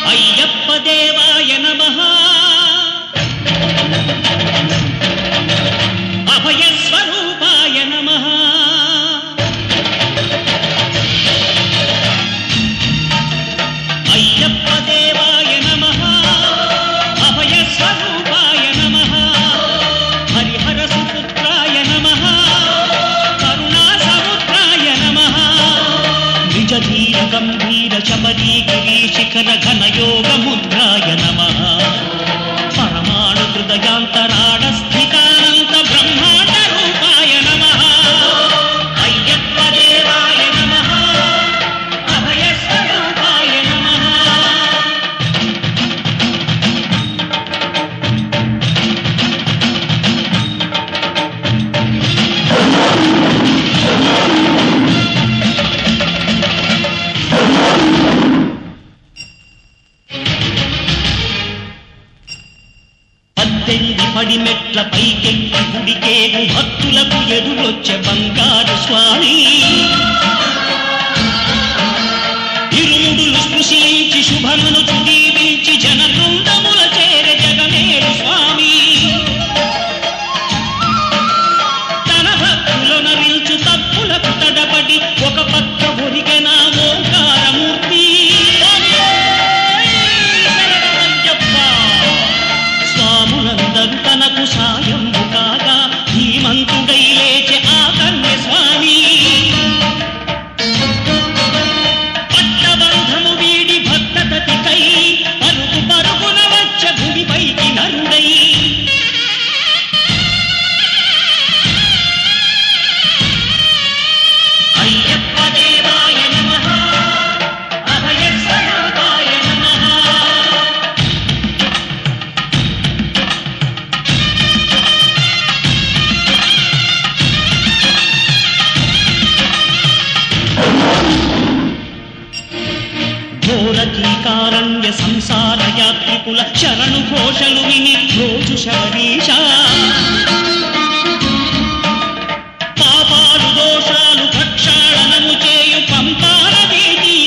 అయ్యప్ప దేవాయ నమః అభయ స్వరూపాయ నమః అయ్యప్ప దేవాయ నమః అభయ స్వరూపాయ నమః హరిహర సుపుత్రాయ నమః కరుణా సముద్రాయ నమః నిజ ధీర గంభీర శబరీ గిరి శిఖర ఘన యోగ ముద్రాయ నమః పరమాణు హృదయాంతరాడ స్థితానంత బ్రహ్మాండ రూపాయ నమః అయ్యప్ప దేవాయ నమః అభయ స్వరూపాయ నమః పడిమెట్ల పైకెక్కి గుడికేగు భక్తులకు ఎదురొచ్చే బంగారు స్వామి ఇరుముడులు స్పృశించి శుభమును దీవించి జన బృందముల చేర జగమేరు స్వామి తన భక్తులను నిల్చు తప్పులకు తడబడి ఒక పక్క ఒరిగెన ఓంకారమూర్తి స్వాములందరూ తనకు సాయంబు కాగా ధీమంతుడై లేచే ఆ కన్య స్వామి పట్టబంధము వీడి భక్తతతికై పరుగు పరుగున వచ్చ భూమిపైకి నరుడై అయ్యప్ప దేవాయ నమః అభయ స్వరూపాయ నమః ఘోరకీకారణ్య సంసార యాత్రికుల శరణు ఘోషలు విని రోజు శబరీష